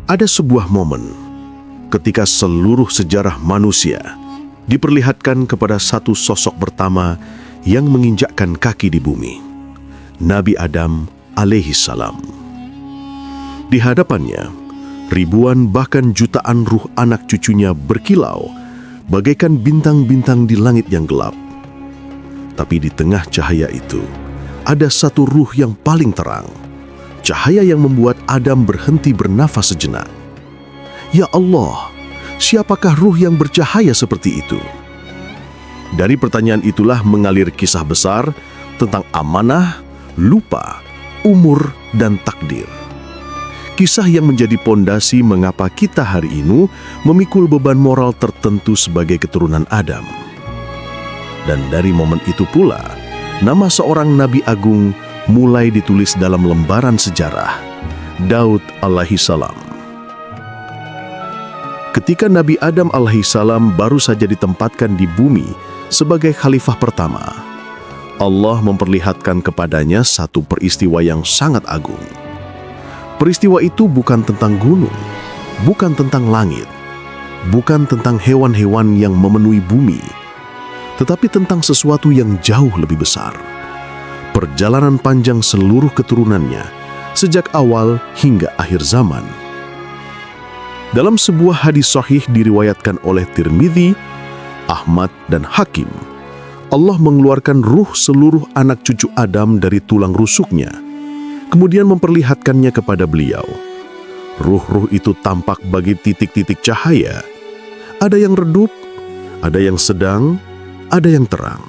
Ada sebuah momen ketika seluruh sejarah manusia diperlihatkan kepada satu sosok pertama yang menginjakkan kaki di bumi, Nabi Adam alaihi salam. Di hadapannya, ribuan bahkan jutaan ruh anak cucunya berkilau bagaikan bintang-bintang di langit yang gelap. Tapi di tengah cahaya itu, ada satu ruh yang paling terang, cahaya yang membuat Adam berhenti bernafas sejenak. Ya Allah, siapakah ruh yang bercahaya seperti itu? Dari pertanyaan itulah mengalir kisah besar tentang amanah, lupa, umur, dan takdir. Kisah yang menjadi pondasi mengapa kita hari ini memikul beban moral tertentu sebagai keturunan Adam. Dan dari momen itu pula, nama seorang Nabi Agung mulai ditulis dalam lembaran sejarah, Daud alaihi salam. Ketika Nabi Adam alaihi salam baru saja ditempatkan di bumi sebagai khalifah pertama, Allah memperlihatkan kepadanya satu peristiwa yang sangat agung. Peristiwa itu bukan tentang gunung, bukan tentang langit, bukan tentang hewan-hewan yang memenuhi bumi, tetapi tentang sesuatu yang jauh lebih besar. Perjalanan panjang seluruh keturunannya, sejak awal hingga akhir zaman. Dalam sebuah hadis sahih diriwayatkan oleh Tirmidzi, Ahmad, dan Hakim, Allah mengeluarkan ruh seluruh anak cucu Adam dari tulang rusuknya, kemudian memperlihatkannya kepada beliau. Ruh-ruh itu tampak bagi titik-titik cahaya. Ada yang redup, ada yang sedang, ada yang terang.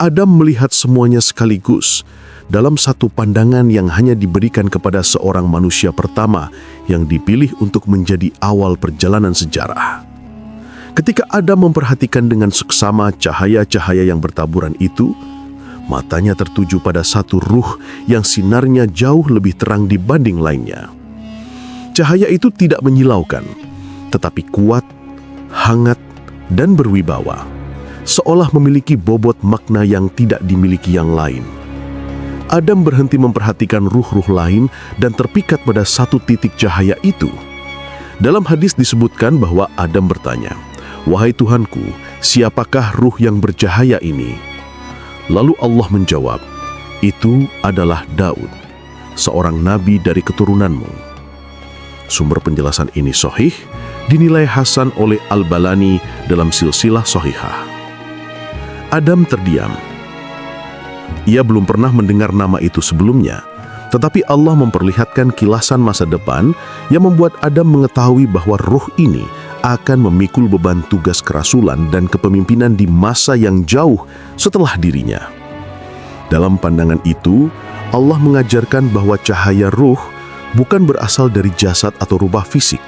Adam melihat semuanya sekaligus dalam satu pandangan yang hanya diberikan kepada seorang manusia pertama yang dipilih untuk menjadi awal perjalanan sejarah. Ketika Adam memperhatikan dengan seksama cahaya-cahaya yang bertaburan itu, matanya tertuju pada satu ruh yang sinarnya jauh lebih terang dibanding lainnya. Cahaya itu tidak menyilaukan, tetapi kuat, hangat, dan berwibawa, seolah memiliki bobot makna yang tidak dimiliki yang lain. Adam berhenti memperhatikan ruh-ruh lain dan terpikat pada satu titik cahaya itu. Dalam hadis disebutkan bahwa Adam bertanya, "Wahai Tuhanku, siapakah ruh yang bercahaya ini?" Lalu Allah menjawab, "Itu adalah Daud, seorang nabi dari keturunanmu." Sumber penjelasan ini sahih, dinilai hasan oleh Al-Balani dalam silsilah sahihah. Adam terdiam. Ia belum pernah mendengar nama itu sebelumnya, tetapi Allah memperlihatkan kilasan masa depan yang membuat Adam mengetahui bahwa ruh ini akan memikul beban tugas kerasulan dan kepemimpinan di masa yang jauh setelah dirinya. Dalam pandangan itu, Allah mengajarkan bahwa cahaya ruh bukan berasal dari jasad atau rubah fisik,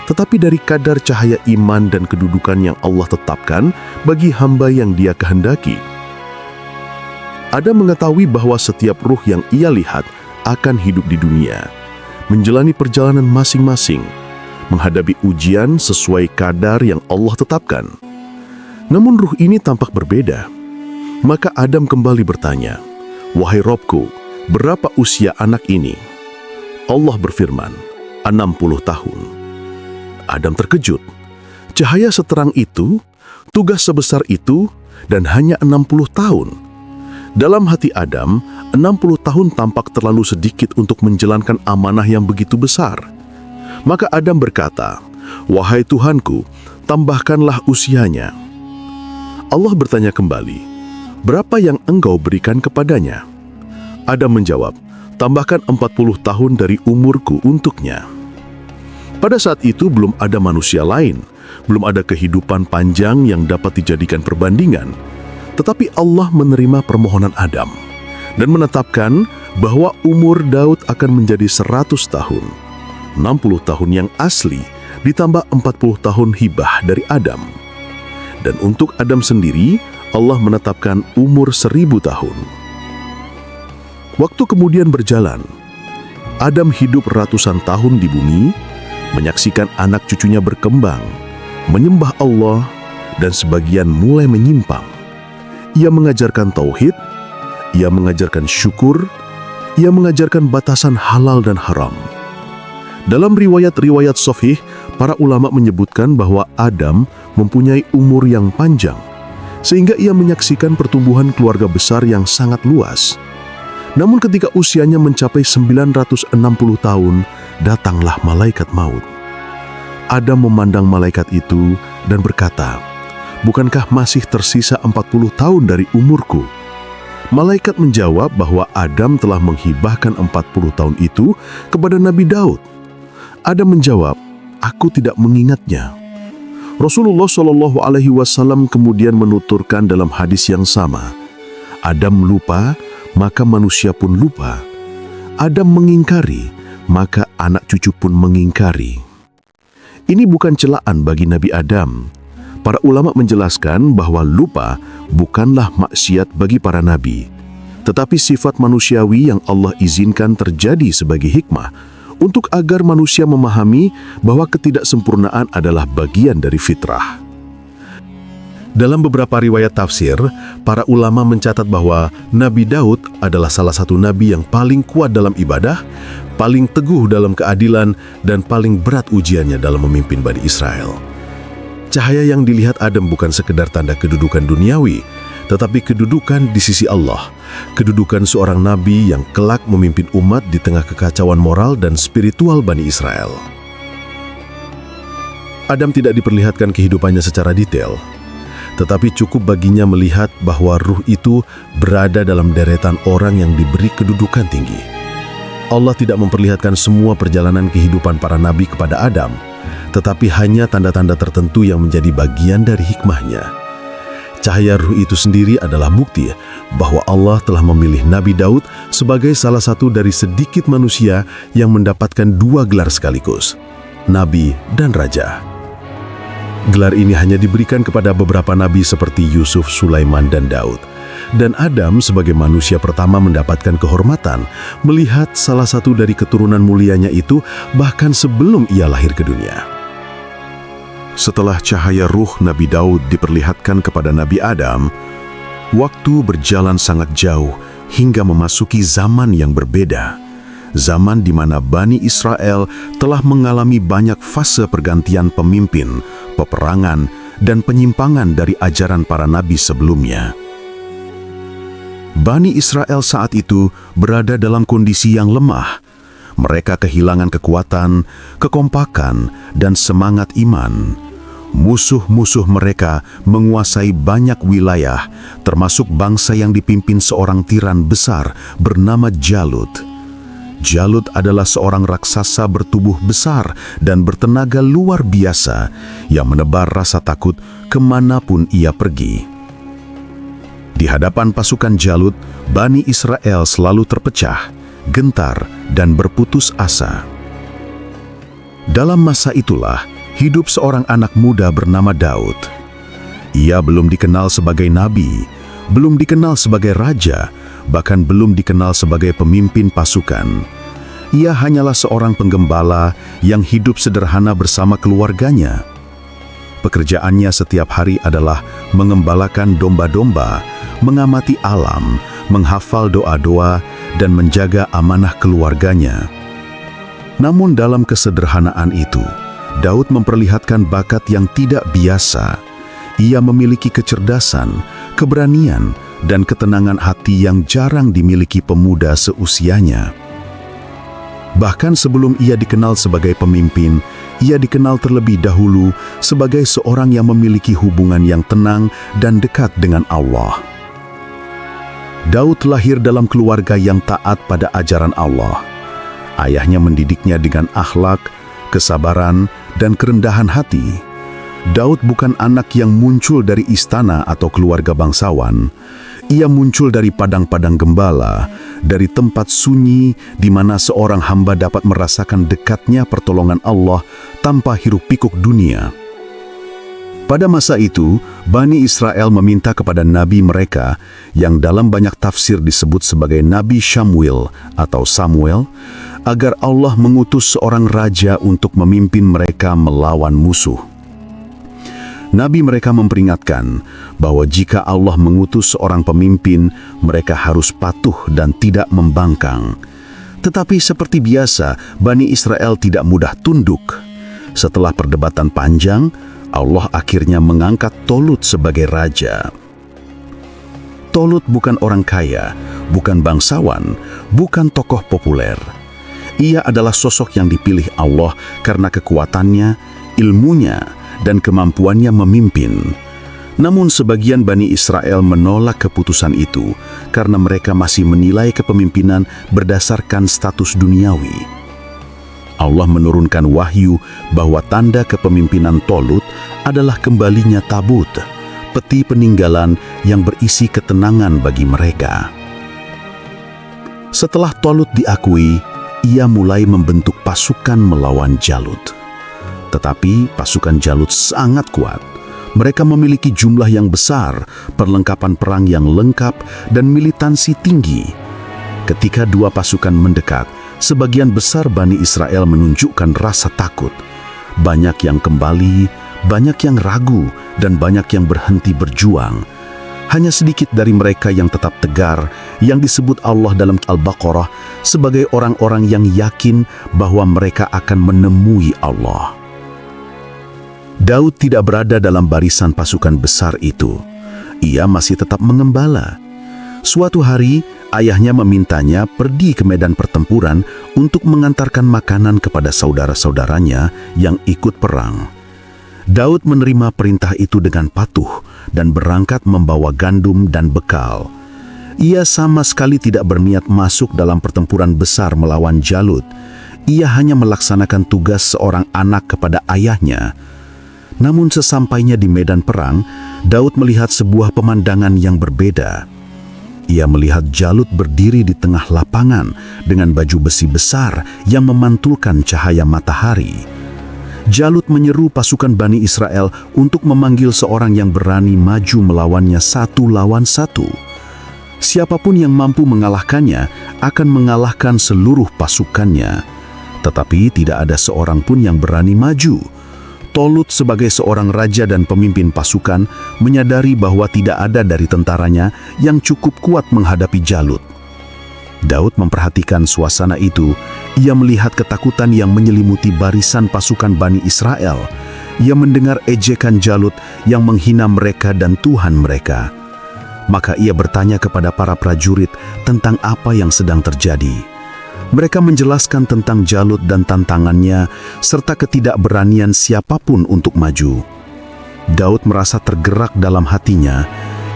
tetapi dari kadar cahaya iman dan kedudukan yang Allah tetapkan bagi hamba yang Dia kehendaki. Adam mengetahui bahwa setiap ruh yang ia lihat akan hidup di dunia, menjalani perjalanan masing-masing, menghadapi ujian sesuai kadar yang Allah tetapkan. Namun ruh ini tampak berbeda. Maka Adam kembali bertanya, "Wahai Robku, berapa usia anak ini?" Allah berfirman, 60 tahun. Adam terkejut. Cahaya seterang itu, tugas sebesar itu, dan hanya 60 tahun. Dalam hati Adam, 60 tahun tampak terlalu sedikit untuk menjalankan amanah yang begitu besar. Maka Adam berkata, "Wahai Tuhanku, tambahkanlah usianya." Allah bertanya kembali, "Berapa yang engkau berikan kepadanya?" Adam menjawab, "Tambahkan 40 tahun dari umurku untuknya." Pada saat itu belum ada manusia lain, belum ada kehidupan panjang yang dapat dijadikan perbandingan. Tetapi Allah menerima permohonan Adam dan menetapkan bahwa umur Daud akan menjadi 100 tahun. 60 tahun yang asli ditambah 40 tahun hibah dari Adam. Dan untuk Adam sendiri, Allah menetapkan umur 1000 tahun. Waktu kemudian berjalan. Adam hidup ratusan tahun di bumi, menyaksikan anak cucunya berkembang, menyembah Allah, dan sebagian mulai menyimpang. Ia mengajarkan tauhid, ia mengajarkan syukur, ia mengajarkan batasan halal dan haram. Dalam riwayat-riwayat sahih, para ulama menyebutkan bahwa Adam mempunyai umur yang panjang, sehingga ia menyaksikan pertumbuhan keluarga besar yang sangat luas. Namun ketika usianya mencapai 960 tahun, datanglah malaikat maut. Adam memandang malaikat itu dan berkata, "Bukankah masih tersisa 40 tahun dari umurku?" Malaikat menjawab bahwa Adam telah menghibahkan 40 tahun itu kepada Nabi Daud. Adam menjawab, "Aku tidak mengingatnya." Rasulullah SAW kemudian menuturkan dalam hadis yang sama, "Adam lupa, maka manusia pun lupa. Adam mengingkari, maka anak cucu pun mengingkari." Ini bukan celaan bagi Nabi Adam. Para ulama menjelaskan bahwa lupa bukanlah maksiat bagi para nabi, tetapi sifat manusiawi yang Allah izinkan terjadi sebagai hikmah untuk agar manusia memahami bahwa ketidaksempurnaan adalah bagian dari fitrah. Dalam beberapa riwayat tafsir, para ulama mencatat bahwa Nabi Daud adalah salah satu nabi yang paling kuat dalam ibadah, paling teguh dalam keadilan, dan paling berat ujiannya dalam memimpin Bani Israel. Cahaya yang dilihat Adam bukan sekedar tanda kedudukan duniawi, tetapi kedudukan di sisi Allah, kedudukan seorang nabi yang kelak memimpin umat di tengah kekacauan moral dan spiritual Bani Israel. Adam tidak diperlihatkan kehidupannya secara detail, tetapi cukup baginya melihat bahwa ruh itu berada dalam deretan orang yang diberi kedudukan tinggi. Allah tidak memperlihatkan semua perjalanan kehidupan para nabi kepada Adam, tetapi hanya tanda-tanda tertentu yang menjadi bagian dari hikmahnya. Cahaya ruh itu sendiri adalah bukti bahwa Allah telah memilih Nabi Daud sebagai salah satu dari sedikit manusia yang mendapatkan dua gelar sekaligus, Nabi dan Raja. Gelar ini hanya diberikan kepada beberapa nabi seperti Yusuf, Sulaiman, dan Daud. Dan Adam sebagai manusia pertama mendapatkan kehormatan melihat salah satu dari keturunan mulianya itu bahkan sebelum ia lahir ke dunia. Setelah cahaya ruh Nabi Daud diperlihatkan kepada Nabi Adam, waktu berjalan sangat jauh hingga memasuki zaman yang berbeda. Zaman di mana Bani Israel telah mengalami banyak fase pergantian pemimpin, peperangan, dan penyimpangan dari ajaran para nabi sebelumnya. Bani Israel saat itu berada dalam kondisi yang lemah. Mereka kehilangan kekuatan, kekompakan, dan semangat iman. Musuh-musuh mereka menguasai banyak wilayah, termasuk bangsa yang dipimpin seorang tiran besar bernama Jalut. Jalut adalah seorang raksasa bertubuh besar dan bertenaga luar biasa yang menebar rasa takut kemanapun ia pergi. Di hadapan pasukan Jalut, Bani Israel selalu terpecah, gentar, dan berputus asa. Dalam masa itulah, hidup seorang anak muda bernama Daud. Ia belum dikenal sebagai nabi, belum dikenal sebagai raja, bahkan belum dikenal sebagai pemimpin pasukan. Ia hanyalah seorang penggembala yang hidup sederhana bersama keluarganya. Pekerjaannya setiap hari adalah mengembalakan domba-domba, mengamati alam, menghafal doa-doa, dan menjaga amanah keluarganya. Namun dalam kesederhanaan itu, Daud memperlihatkan bakat yang tidak biasa. Ia memiliki kecerdasan, keberanian, dan ketenangan hati yang jarang dimiliki pemuda seusianya. Bahkan sebelum ia dikenal sebagai pemimpin, ia dikenal terlebih dahulu sebagai seorang yang memiliki hubungan yang tenang dan dekat dengan Allah. Daud lahir dalam keluarga yang taat pada ajaran Allah. Ayahnya mendidiknya dengan akhlak, kesabaran, dan kerendahan hati. Daud bukan anak yang muncul dari istana atau keluarga bangsawan. Ia muncul dari padang-padang gembala, dari tempat sunyi di mana seorang hamba dapat merasakan dekatnya pertolongan Allah tanpa hiruk-pikuk dunia. Pada masa itu, Bani Israel meminta kepada nabi mereka yang dalam banyak tafsir disebut sebagai Nabi Syamuel atau Samuel, agar Allah mengutus seorang raja untuk memimpin mereka melawan musuh. Nabi mereka memperingatkan bahwa jika Allah mengutus seorang pemimpin, mereka harus patuh dan tidak membangkang. Tetapi seperti biasa, Bani Israel tidak mudah tunduk. Setelah perdebatan panjang, Allah akhirnya mengangkat Tolut sebagai raja. Tolut bukan orang kaya, bukan bangsawan, bukan tokoh populer. Ia adalah sosok yang dipilih Allah karena kekuatannya, ilmunya, dan kemampuannya memimpin. Namun sebagian Bani Israel menolak keputusan itu karena mereka masih menilai kepemimpinan berdasarkan status duniawi. Allah menurunkan wahyu bahwa tanda kepemimpinan Tolut adalah kembalinya tabut, peti peninggalan yang berisi ketenangan bagi mereka. Setelah Tolut diakui, ia mulai membentuk pasukan melawan Jalut. Tetapi pasukan Jalut sangat kuat. Mereka memiliki jumlah yang besar, perlengkapan perang yang lengkap, dan militansi tinggi. Ketika dua pasukan mendekat, sebagian besar Bani Israel menunjukkan rasa takut. Banyak yang kembali, banyak yang ragu, dan banyak yang berhenti berjuang. Hanya sedikit dari mereka yang tetap tegar, yang disebut Allah dalam Al-Baqarah sebagai orang-orang yang yakin bahwa mereka akan menemui Allah. Daud tidak berada dalam barisan pasukan besar itu. Ia masih tetap mengembala. Suatu hari, ayahnya memintanya pergi ke medan pertempuran untuk mengantarkan makanan kepada saudara-saudaranya yang ikut perang. Daud menerima perintah itu dengan patuh dan berangkat membawa gandum dan bekal. Ia sama sekali tidak berniat masuk dalam pertempuran besar melawan Jalut. Ia hanya melaksanakan tugas seorang anak kepada ayahnya. Namun sesampainya di medan perang, Daud melihat sebuah pemandangan yang berbeda. Ia melihat Jalut berdiri di tengah lapangan dengan baju besi besar yang memantulkan cahaya matahari. Jalut menyeru pasukan Bani Israel untuk memanggil seorang yang berani maju melawannya satu lawan satu. Siapapun yang mampu mengalahkannya akan mengalahkan seluruh pasukannya. Tetapi tidak ada seorang pun yang berani maju. Tolut sebagai seorang raja dan pemimpin pasukan menyadari bahwa tidak ada dari tentaranya yang cukup kuat menghadapi Jalut. Daud memperhatikan suasana itu. Ia melihat ketakutan yang menyelimuti barisan pasukan Bani Israel. Ia mendengar ejekan Jalut yang menghina mereka dan Tuhan mereka. Maka ia bertanya kepada para prajurit tentang apa yang sedang terjadi. Mereka menjelaskan tentang Jalut dan tantangannya, serta ketidakberanian siapapun untuk maju. Daud merasa tergerak dalam hatinya.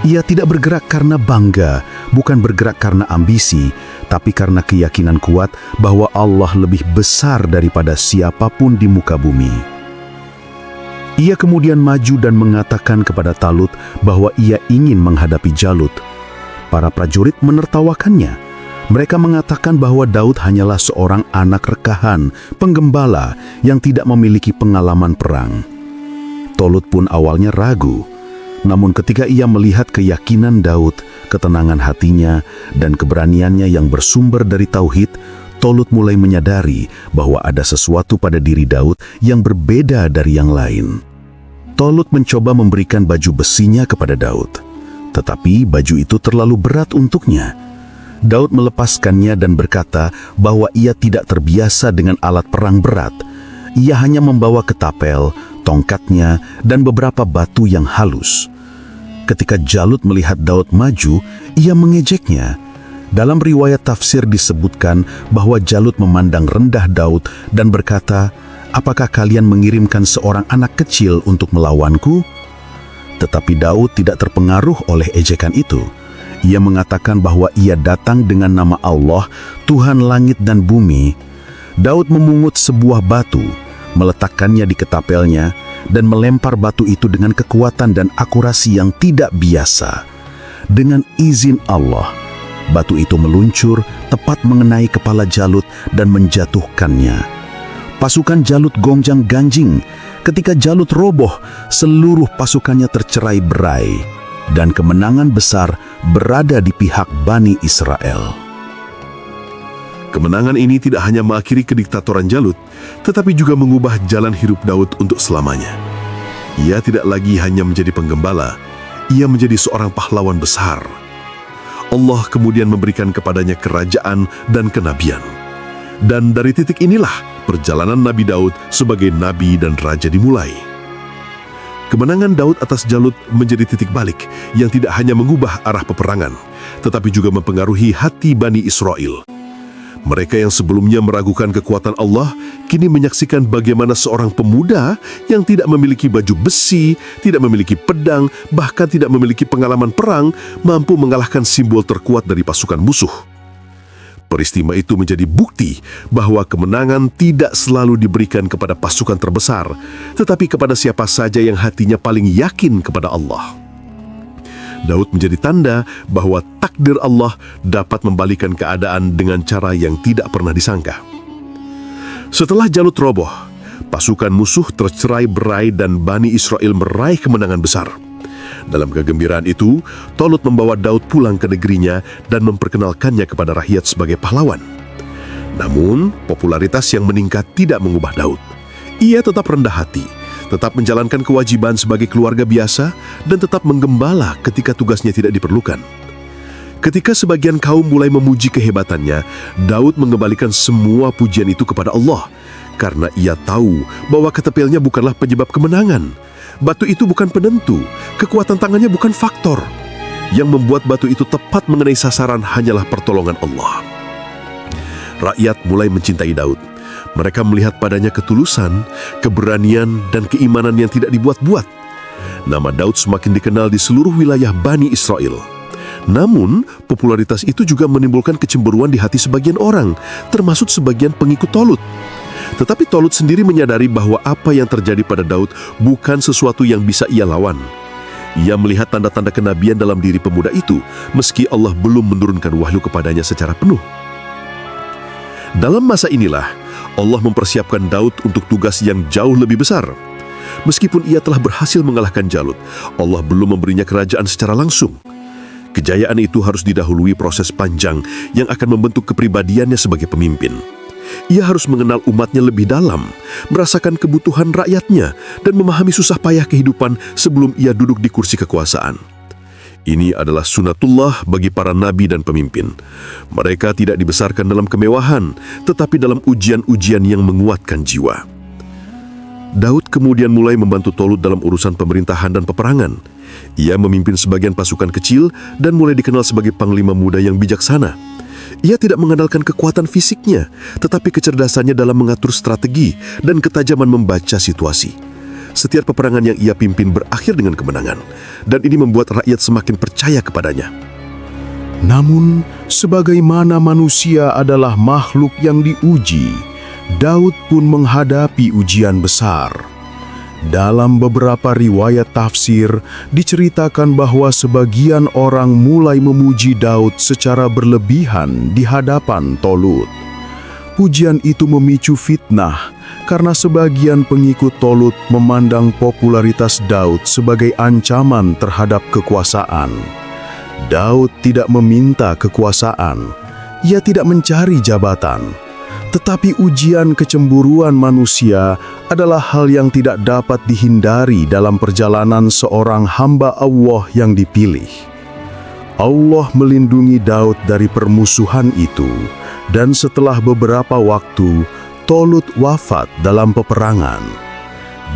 Ia tidak bergerak karena bangga, bukan bergerak karena ambisi, tapi karena keyakinan kuat bahwa Allah lebih besar daripada siapapun di muka bumi. Ia kemudian maju dan mengatakan kepada Talut bahwa ia ingin menghadapi Jalut. Para prajurit menertawakannya. Mereka mengatakan bahwa Daud hanyalah seorang anak rekahan, penggembala yang tidak memiliki pengalaman perang. Tolut pun awalnya ragu. Namun ketika ia melihat keyakinan Daud, ketenangan hatinya, dan keberaniannya yang bersumber dari tauhid, Tolut mulai menyadari bahwa ada sesuatu pada diri Daud yang berbeda dari yang lain. Tolut mencoba memberikan baju besinya kepada Daud. Tetapi baju itu terlalu berat untuknya. Daud melepaskannya dan berkata bahwa ia tidak terbiasa dengan alat perang berat. Ia hanya membawa ketapel, tongkatnya, dan beberapa batu yang halus. Ketika Jalut melihat Daud maju, ia mengejeknya. Dalam riwayat tafsir disebutkan bahwa Jalut memandang rendah Daud dan berkata, "Apakah kalian mengirimkan seorang anak kecil untuk melawanku?" Tetapi Daud tidak terpengaruh oleh ejekan itu. Ia mengatakan bahwa ia datang dengan nama Allah, Tuhan langit dan bumi. Daud memungut sebuah batu, meletakkannya di ketapelnya, dan melempar batu itu dengan kekuatan dan akurasi yang tidak biasa. Dengan izin Allah, batu itu meluncur tepat mengenai kepala Jalut dan menjatuhkannya. Pasukan Jalut gonjang-ganjing. Ketika Jalut roboh, seluruh pasukannya tercerai-berai. Dan kemenangan besar berada di pihak Bani Israel. Kemenangan ini tidak hanya mengakhiri kediktatoran Jalut, tetapi juga mengubah jalan hidup Daud untuk selamanya. Ia tidak lagi hanya menjadi penggembala, ia menjadi seorang pahlawan besar. Allah kemudian memberikan kepadanya kerajaan dan kenabian. Dan dari titik inilah perjalanan Nabi Daud sebagai nabi dan raja dimulai. Kemenangan Daud atas Jalut menjadi titik balik yang tidak hanya mengubah arah peperangan, tetapi juga mempengaruhi hati Bani Israel. Mereka yang sebelumnya meragukan kekuatan Allah, kini menyaksikan bagaimana seorang pemuda yang tidak memiliki baju besi, tidak memiliki pedang, bahkan tidak memiliki pengalaman perang, mampu mengalahkan simbol terkuat dari pasukan musuh. Peristiwa itu menjadi bukti bahwa kemenangan tidak selalu diberikan kepada pasukan terbesar, tetapi kepada siapa saja yang hatinya paling yakin kepada Allah. Daud menjadi tanda bahwa takdir Allah dapat membalikan keadaan dengan cara yang tidak pernah disangka. Setelah Jalut roboh, pasukan musuh tercerai-berai dan Bani Israel meraih kemenangan besar. Dalam kegembiraan itu, Tolut membawa Daud pulang ke negerinya dan memperkenalkannya kepada rakyat sebagai pahlawan. Namun, popularitas yang meningkat tidak mengubah Daud. Ia tetap rendah hati, tetap menjalankan kewajiban sebagai keluarga biasa, dan tetap menggembala ketika tugasnya tidak diperlukan. Ketika sebagian kaum mulai memuji kehebatannya, Daud mengembalikan semua pujian itu kepada Allah, karena ia tahu bahwa ketepilnya bukanlah penyebab kemenangan. Batu itu bukan penentu, kekuatan tangannya bukan faktor. Yang membuat batu itu tepat mengenai sasaran hanyalah pertolongan Allah. Rakyat mulai mencintai Daud. Mereka melihat padanya ketulusan, keberanian, dan keimanan yang tidak dibuat-buat. Nama Daud semakin dikenal di seluruh wilayah Bani Israel. Namun, popularitas itu juga menimbulkan kecemburuan di hati sebagian orang, termasuk sebagian pengikut Tolut. Tetapi Tolut sendiri menyadari bahwa apa yang terjadi pada Daud bukan sesuatu yang bisa ia lawan. Ia melihat tanda-tanda kenabian dalam diri pemuda itu, meski Allah belum menurunkan wahyu kepadanya secara penuh. Dalam masa inilah, Allah mempersiapkan Daud untuk tugas yang jauh lebih besar. Meskipun ia telah berhasil mengalahkan Jalut, Allah belum memberinya kerajaan secara langsung. Kejayaan itu harus didahului proses panjang yang akan membentuk kepribadiannya sebagai pemimpin. Ia harus mengenal umatnya lebih dalam, merasakan kebutuhan rakyatnya, dan memahami susah payah kehidupan sebelum ia duduk di kursi kekuasaan. Ini adalah sunatullah bagi para nabi dan pemimpin. Mereka tidak dibesarkan dalam kemewahan, tetapi dalam ujian-ujian yang menguatkan jiwa. Daud kemudian mulai membantu Tolut dalam urusan pemerintahan dan peperangan. Ia memimpin sebagian pasukan kecil dan mulai dikenal sebagai panglima muda yang bijaksana. Ia tidak mengandalkan kekuatan fisiknya, tetapi kecerdasannya dalam mengatur strategi dan ketajaman membaca situasi. Setiap peperangan yang ia pimpin berakhir dengan kemenangan, dan ini membuat rakyat semakin percaya kepadanya. Namun, sebagaimana manusia adalah makhluk yang diuji, Daud pun menghadapi ujian besar. Dalam beberapa riwayat tafsir, diceritakan bahwa sebagian orang mulai memuji Daud secara berlebihan di hadapan Tolut. Pujian itu memicu fitnah, karena sebagian pengikut Tolut memandang popularitas Daud sebagai ancaman terhadap kekuasaan. Daud tidak meminta kekuasaan, ia tidak mencari jabatan. Tetapi ujian kecemburuan manusia adalah hal yang tidak dapat dihindari dalam perjalanan seorang hamba Allah yang dipilih. Allah melindungi Daud dari permusuhan itu, dan setelah beberapa waktu, Tolut wafat dalam peperangan.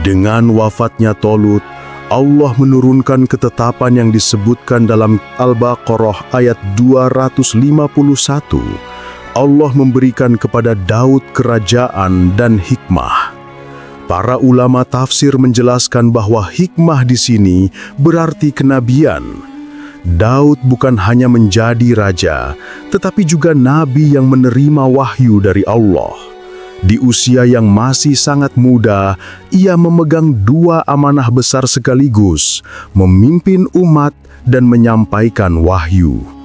Dengan wafatnya Tolut, Allah menurunkan ketetapan yang disebutkan dalam Al-Baqarah ayat 251. Allah memberikan kepada Daud kerajaan dan hikmah. Para ulama tafsir menjelaskan bahwa hikmah di sini berarti kenabian. Daud bukan hanya menjadi raja, tetapi juga nabi yang menerima wahyu dari Allah. Di usia yang masih sangat muda, ia memegang dua amanah besar sekaligus, memimpin umat dan menyampaikan wahyu.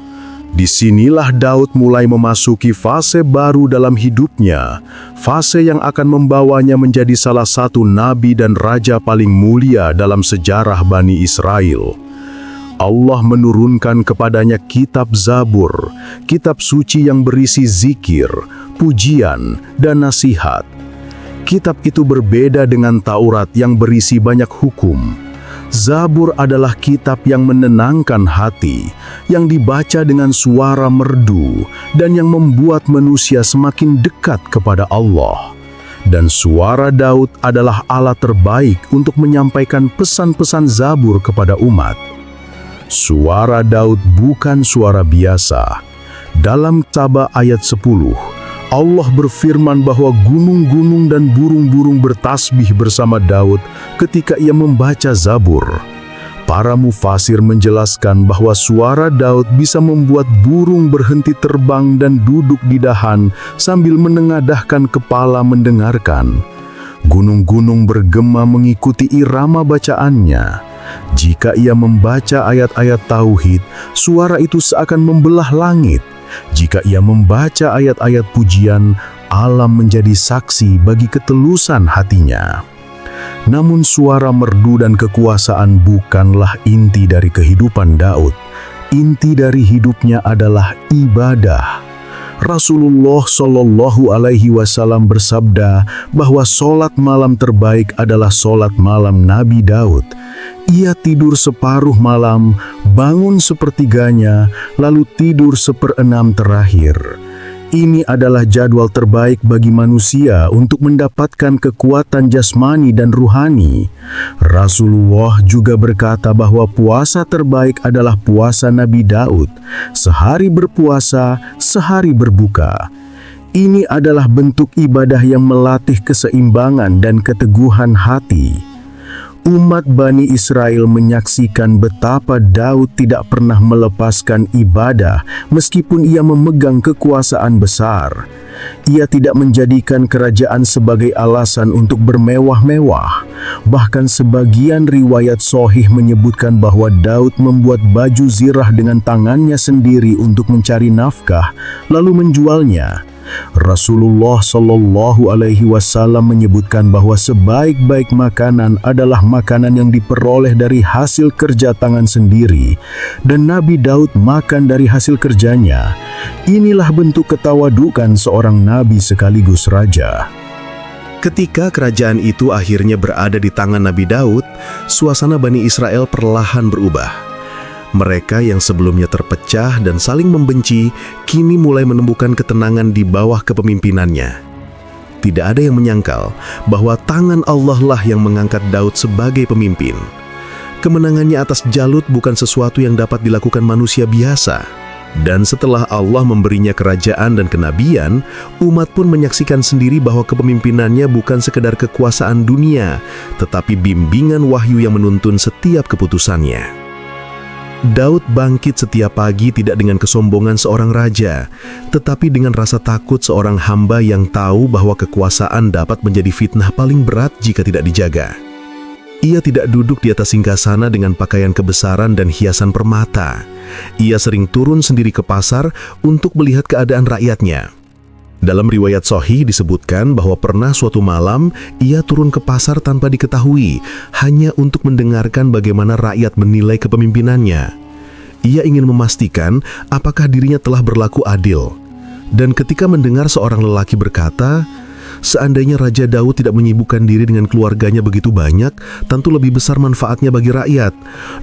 Disinilah Daud mulai memasuki fase baru dalam hidupnya, fase yang akan membawanya menjadi salah satu nabi dan raja paling mulia dalam sejarah Bani Israel. Allah menurunkan kepadanya kitab Zabur, kitab suci yang berisi zikir, pujian, dan nasihat. Kitab itu berbeda dengan Taurat yang berisi banyak hukum. Zabur adalah kitab yang menenangkan hati, yang dibaca dengan suara merdu, dan yang membuat manusia semakin dekat kepada Allah. Dan suara Daud adalah alat terbaik untuk menyampaikan pesan-pesan Zabur kepada umat. Suara Daud bukan suara biasa. Dalam Saba ayat 10, Allah berfirman bahwa gunung-gunung dan burung-burung bertasbih bersama Daud ketika ia membaca Zabur. Para mufasir menjelaskan bahwa suara Daud bisa membuat burung berhenti terbang dan duduk di dahan sambil menengadahkan kepala mendengarkan. Gunung-gunung bergema mengikuti irama bacaannya. Jika ia membaca ayat-ayat tauhid, suara itu seakan membelah langit. Jika ia membaca ayat-ayat pujian, alam menjadi saksi bagi ketelusan hatinya. Namun suara merdu dan kekuasaan bukanlah inti dari kehidupan Daud. Inti dari hidupnya adalah ibadah. Rasulullah Shallallahu Alaihi Wasallam bersabda bahwa sholat malam terbaik adalah sholat malam Nabi Daud. Ia tidur separuh malam, bangun sepertiganya, lalu tidur seperenam terakhir. Ini adalah jadwal terbaik bagi manusia untuk mendapatkan kekuatan jasmani dan ruhani. Rasulullah juga berkata bahwa puasa terbaik adalah puasa Nabi Daud. Sehari berpuasa, sehari berbuka. Ini adalah bentuk ibadah yang melatih keseimbangan dan keteguhan hati. Umat Bani Israel menyaksikan betapa Daud tidak pernah melepaskan ibadah meskipun ia memegang kekuasaan besar. Ia tidak menjadikan kerajaan sebagai alasan untuk bermewah-mewah. Bahkan sebagian riwayat sahih menyebutkan bahwa Daud membuat baju zirah dengan tangannya sendiri untuk mencari nafkah, lalu menjualnya. Rasulullah Shallallahu Alaihi Wasallam menyebutkan bahwa sebaik-baik makanan adalah makanan yang diperoleh dari hasil kerja tangan sendiri, dan Nabi Daud makan dari hasil kerjanya. Inilah bentuk ketawadukan seorang nabi sekaligus raja. Ketika kerajaan itu akhirnya berada di tangan Nabi Daud, suasana Bani Israel perlahan berubah. Mereka yang sebelumnya terpecah dan saling membenci, kini mulai menemukan ketenangan di bawah kepemimpinannya. Tidak ada yang menyangkal bahwa tangan Allah lah yang mengangkat Daud sebagai pemimpin. Kemenangannya atas Jalut bukan sesuatu yang dapat dilakukan manusia biasa. Dan setelah Allah memberinya kerajaan dan kenabian, umat pun menyaksikan sendiri bahwa kepemimpinannya bukan sekedar kekuasaan dunia, tetapi bimbingan wahyu yang menuntun setiap keputusannya. Daud bangkit setiap pagi tidak dengan kesombongan seorang raja, tetapi dengan rasa takut seorang hamba yang tahu bahwa kekuasaan dapat menjadi fitnah paling berat jika tidak dijaga. Ia tidak duduk di atas singgasana dengan pakaian kebesaran dan hiasan permata. Ia sering turun sendiri ke pasar untuk melihat keadaan rakyatnya. Dalam riwayat sahih disebutkan bahwa pernah suatu malam ia turun ke pasar tanpa diketahui, hanya untuk mendengarkan bagaimana rakyat menilai kepemimpinannya. Ia ingin memastikan apakah dirinya telah berlaku adil. Dan ketika mendengar seorang lelaki berkata, seandainya Raja Daud tidak menyibukkan diri dengan keluarganya begitu banyak, tentu lebih besar manfaatnya bagi rakyat.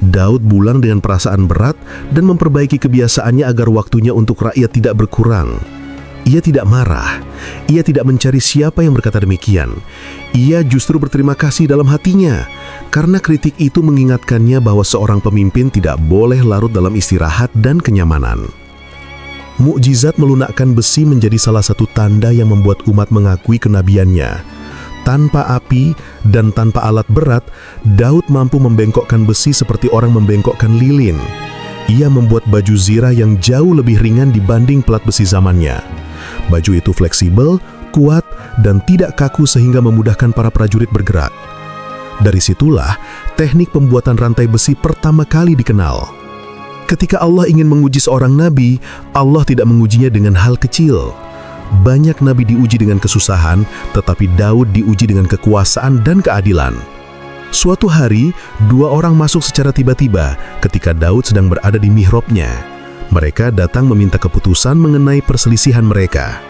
Daud pulang dengan perasaan berat dan memperbaiki kebiasaannya agar waktunya untuk rakyat tidak berkurang. Ia tidak marah, ia tidak mencari siapa yang berkata demikian. Ia justru berterima kasih dalam hatinya, karena kritik itu mengingatkannya bahwa seorang pemimpin tidak boleh larut dalam istirahat dan kenyamanan. Mukjizat melunakkan besi menjadi salah satu tanda yang membuat umat mengakui kenabiannya. Tanpa api dan tanpa alat berat, Daud mampu membengkokkan besi seperti orang membengkokkan lilin. Ia membuat baju zirah yang jauh lebih ringan dibanding pelat besi zamannya. Baju itu fleksibel, kuat, dan tidak kaku sehingga memudahkan para prajurit bergerak. Dari situlah teknik pembuatan rantai besi pertama kali dikenal. Ketika Allah ingin menguji seorang nabi, Allah tidak mengujinya dengan hal kecil. Banyak nabi diuji dengan kesusahan, tetapi Daud diuji dengan kekuasaan dan keadilan. Suatu hari, dua orang masuk secara tiba-tiba ketika Daud sedang berada di mihrabnya. Mereka datang meminta keputusan mengenai perselisihan mereka.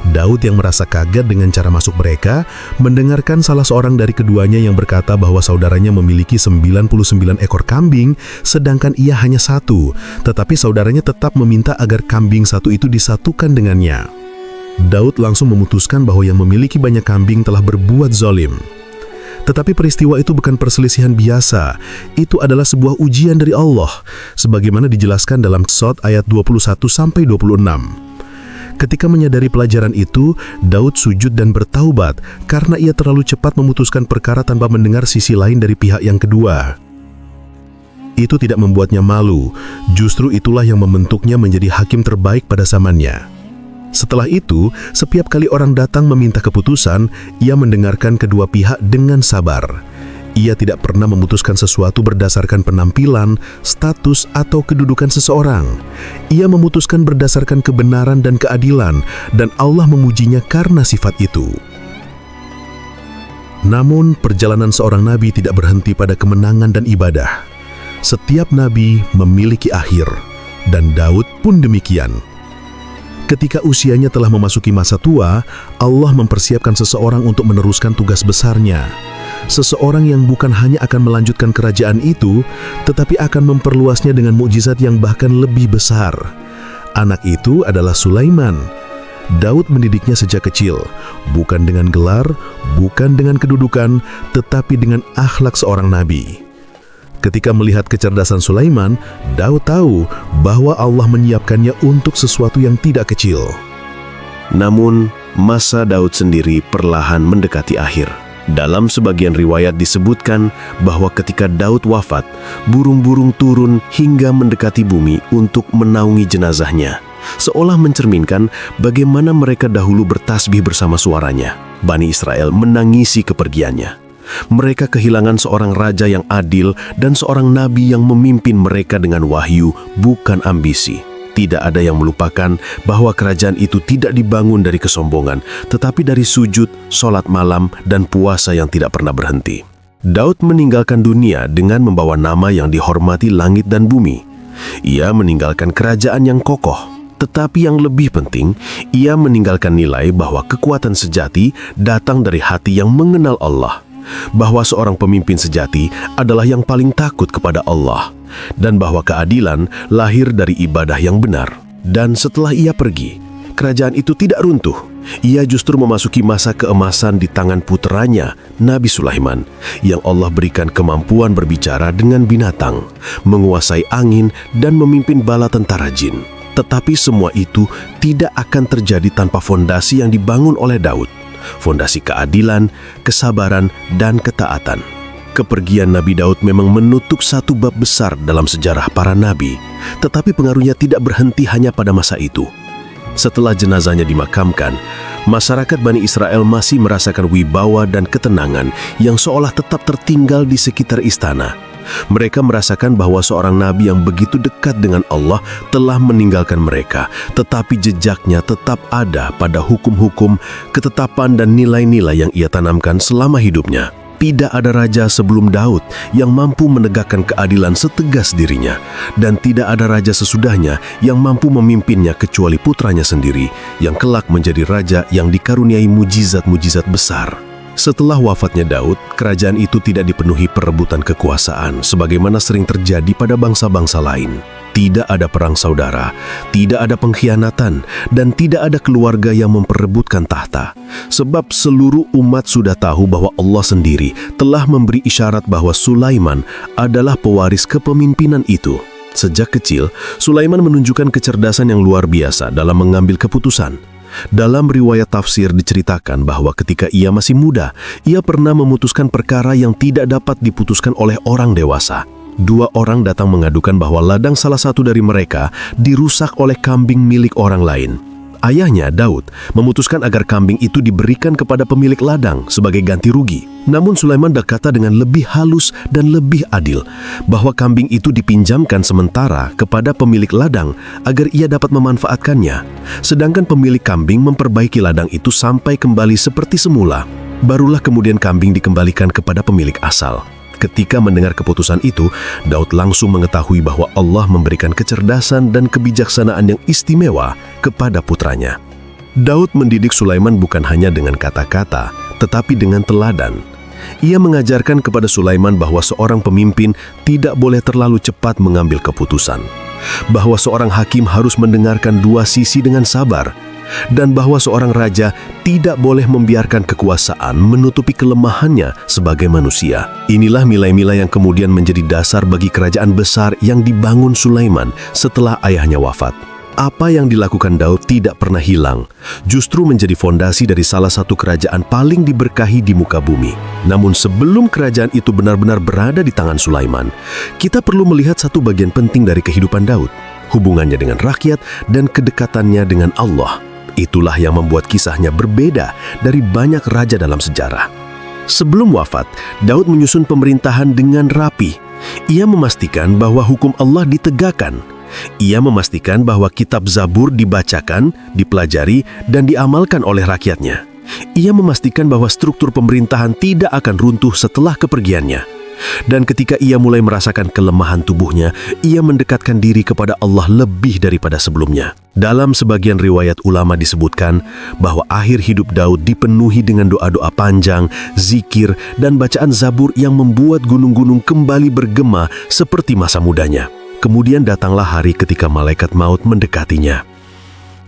Daud yang merasa kaget dengan cara masuk mereka, mendengarkan salah seorang dari keduanya yang berkata bahwa saudaranya memiliki 99 ekor kambing, sedangkan ia hanya satu, tetapi saudaranya tetap meminta agar kambing satu itu disatukan dengannya. Daud langsung memutuskan bahwa yang memiliki banyak kambing telah berbuat zalim. Tetapi peristiwa itu bukan perselisihan biasa, itu adalah sebuah ujian dari Allah, sebagaimana dijelaskan dalam Shad ayat 21-26. Ketika menyadari pelajaran itu, Daud sujud dan bertaubat karena ia terlalu cepat memutuskan perkara tanpa mendengar sisi lain dari pihak yang kedua. Itu tidak membuatnya malu, justru itulah yang membentuknya menjadi hakim terbaik pada zamannya. Setelah itu, setiap kali orang datang meminta keputusan, ia mendengarkan kedua pihak dengan sabar. Ia tidak pernah memutuskan sesuatu berdasarkan penampilan, status, atau kedudukan seseorang. Ia memutuskan berdasarkan kebenaran dan keadilan, dan Allah memujinya karena sifat itu. Namun, perjalanan seorang nabi tidak berhenti pada kemenangan dan ibadah. Setiap nabi memiliki akhir, dan Daud pun demikian. Ketika usianya telah memasuki masa tua, Allah mempersiapkan seseorang untuk meneruskan tugas besarnya. Seseorang yang bukan hanya akan melanjutkan kerajaan itu, tetapi akan memperluasnya dengan mukjizat yang bahkan lebih besar. Anak itu adalah Sulaiman. Daud mendidiknya sejak kecil, bukan dengan gelar, bukan dengan kedudukan, tetapi dengan akhlak seorang nabi. Ketika melihat kecerdasan Sulaiman, Daud tahu bahwa Allah menyiapkannya untuk sesuatu yang tidak kecil. Namun, masa Daud sendiri perlahan mendekati akhir. Dalam sebagian riwayat disebutkan bahwa ketika Daud wafat, burung-burung turun hingga mendekati bumi untuk menaungi jenazahnya, seolah mencerminkan bagaimana mereka dahulu bertasbih bersama suaranya. Bani Israel menangisi kepergiannya. Mereka kehilangan seorang raja yang adil dan seorang nabi yang memimpin mereka dengan wahyu, bukan ambisi. Tidak ada yang melupakan bahwa kerajaan itu tidak dibangun dari kesombongan, tetapi dari sujud, sholat malam, dan puasa yang tidak pernah berhenti. Daud meninggalkan dunia dengan membawa nama yang dihormati langit dan bumi. Ia meninggalkan kerajaan yang kokoh, tetapi yang lebih penting, ia meninggalkan nilai bahwa kekuatan sejati datang dari hati yang mengenal Allah. Bahwa seorang pemimpin sejati adalah yang paling takut kepada Allah, dan bahwa keadilan lahir dari ibadah yang benar. Dan setelah ia pergi, kerajaan itu tidak runtuh. Ia justru memasuki masa keemasan di tangan puteranya, Nabi Sulaiman, yang Allah berikan kemampuan berbicara dengan binatang, menguasai angin, dan memimpin bala tentara jin. Tetapi semua itu tidak akan terjadi tanpa fondasi yang dibangun oleh Daud. Fondasi keadilan, kesabaran, dan ketaatan. Kepergian Nabi Daud memang menutup satu bab besar dalam sejarah para nabi, tetapi pengaruhnya tidak berhenti hanya pada masa itu. Setelah jenazahnya dimakamkan, masyarakat Bani Israel masih merasakan wibawa dan ketenangan yang seolah tetap tertinggal di sekitar istana. Mereka merasakan bahwa seorang nabi yang begitu dekat dengan Allah telah meninggalkan mereka, tetapi jejaknya tetap ada pada hukum-hukum, ketetapan dan nilai-nilai yang ia tanamkan selama hidupnya. Tidak ada raja sebelum Daud yang mampu menegakkan keadilan setegas dirinya, dan tidak ada raja sesudahnya yang mampu memimpinnya kecuali putranya sendiri, yang kelak menjadi raja yang dikaruniai mujizat-mujizat besar. Setelah wafatnya Daud, kerajaan itu tidak dipenuhi perebutan kekuasaan sebagaimana sering terjadi pada bangsa-bangsa lain. Tidak ada perang saudara, tidak ada pengkhianatan, dan tidak ada keluarga yang memperebutkan tahta. Sebab seluruh umat sudah tahu bahwa Allah sendiri telah memberi isyarat bahwa Sulaiman adalah pewaris kepemimpinan itu. Sejak kecil, Sulaiman menunjukkan kecerdasan yang luar biasa dalam mengambil keputusan. Dalam riwayat tafsir diceritakan bahwa ketika ia masih muda, ia pernah memutuskan perkara yang tidak dapat diputuskan oleh orang dewasa. 2 orang datang mengadukan bahwa ladang salah satu dari mereka dirusak oleh kambing milik orang lain. Ayahnya, Daud, memutuskan agar kambing itu diberikan kepada pemilik ladang sebagai ganti rugi. Namun Sulaiman berkata dengan lebih halus dan lebih adil bahwa kambing itu dipinjamkan sementara kepada pemilik ladang agar ia dapat memanfaatkannya. Sedangkan pemilik kambing memperbaiki ladang itu sampai kembali seperti semula. Barulah kemudian kambing dikembalikan kepada pemilik asal. Ketika mendengar keputusan itu, Daud langsung mengetahui bahwa Allah memberikan kecerdasan dan kebijaksanaan yang istimewa kepada putranya. Daud mendidik Sulaiman bukan hanya dengan kata-kata, tetapi dengan teladan. Ia mengajarkan kepada Sulaiman bahwa seorang pemimpin tidak boleh terlalu cepat mengambil keputusan, bahwa seorang hakim harus mendengarkan dua sisi dengan sabar, dan bahwa seorang raja tidak boleh membiarkan kekuasaan menutupi kelemahannya sebagai manusia. Inilah nilai-nilai yang kemudian menjadi dasar bagi kerajaan besar yang dibangun Sulaiman setelah ayahnya wafat. Apa yang dilakukan Daud tidak pernah hilang, justru menjadi fondasi dari salah satu kerajaan paling diberkahi di muka bumi. Namun sebelum kerajaan itu benar-benar berada di tangan Sulaiman, kita perlu melihat satu bagian penting dari kehidupan Daud, hubungannya dengan rakyat dan kedekatannya dengan Allah. Itulah yang membuat kisahnya berbeda dari banyak raja dalam sejarah. Sebelum wafat, Daud menyusun pemerintahan dengan rapi. Ia memastikan bahwa hukum Allah ditegakkan. Ia memastikan bahwa kitab Zabur dibacakan, dipelajari, dan diamalkan oleh rakyatnya. Ia memastikan bahwa struktur pemerintahan tidak akan runtuh setelah kepergiannya. Dan ketika ia mulai merasakan kelemahan tubuhnya, ia mendekatkan diri kepada Allah lebih daripada sebelumnya. Dalam sebagian riwayat ulama disebutkan bahwa akhir hidup Daud dipenuhi dengan doa-doa panjang, zikir, dan bacaan Zabur yang membuat gunung-gunung kembali bergema seperti masa mudanya. Kemudian datanglah hari ketika malaikat maut mendekatinya.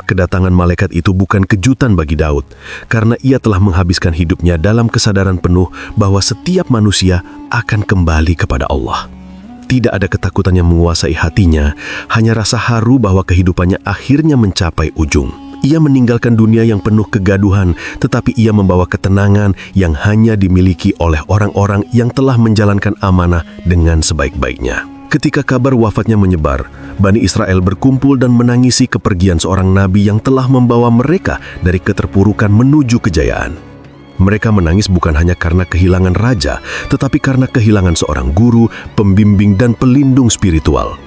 Kedatangan malaikat itu bukan kejutan bagi Daud, karena ia telah menghabiskan hidupnya dalam kesadaran penuh bahwa setiap manusia akan kembali kepada Allah. Tidak ada ketakutan yang menguasai hatinya, hanya rasa haru bahwa kehidupannya akhirnya mencapai ujung. Ia meninggalkan dunia yang penuh kegaduhan, tetapi ia membawa ketenangan yang hanya dimiliki oleh orang-orang yang telah menjalankan amanah dengan sebaik-baiknya. Ketika kabar wafatnya menyebar, Bani Israel berkumpul dan menangisi kepergian seorang nabi yang telah membawa mereka dari keterpurukan menuju kejayaan. Mereka menangis bukan hanya karena kehilangan raja, tetapi karena kehilangan seorang guru, pembimbing, dan pelindung spiritual.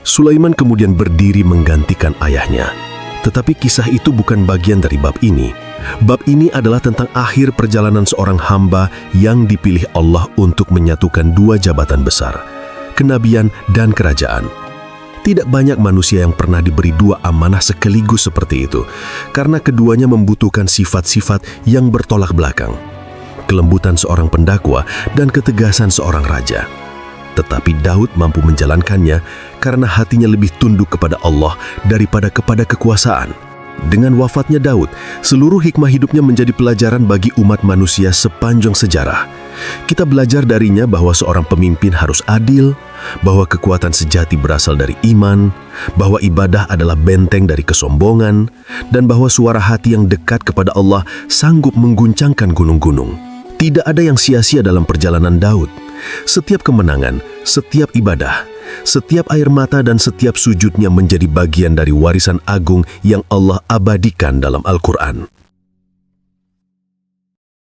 Sulaiman kemudian berdiri menggantikan ayahnya. Tetapi kisah itu bukan bagian dari bab ini. Bab ini adalah tentang akhir perjalanan seorang hamba yang dipilih Allah untuk menyatukan dua jabatan besar, kenabian dan kerajaan. Tidak banyak manusia yang pernah diberi dua amanah sekaligus seperti itu, karena keduanya membutuhkan sifat-sifat yang bertolak belakang. Kelembutan seorang pendakwa dan ketegasan seorang raja. Tetapi Daud mampu menjalankannya karena hatinya lebih tunduk kepada Allah daripada kepada kekuasaan. Dengan wafatnya Daud, seluruh hikmah hidupnya menjadi pelajaran bagi umat manusia sepanjang sejarah. Kita belajar darinya bahwa seorang pemimpin harus adil, bahwa kekuatan sejati berasal dari iman, bahwa ibadah adalah benteng dari kesombongan, dan bahwa suara hati yang dekat kepada Allah sanggup mengguncangkan gunung-gunung. Tidak ada yang sia-sia dalam perjalanan Daud. Setiap kemenangan, setiap ibadah, setiap air mata dan setiap sujudnya menjadi bagian dari warisan agung yang Allah abadikan dalam Al-Quran.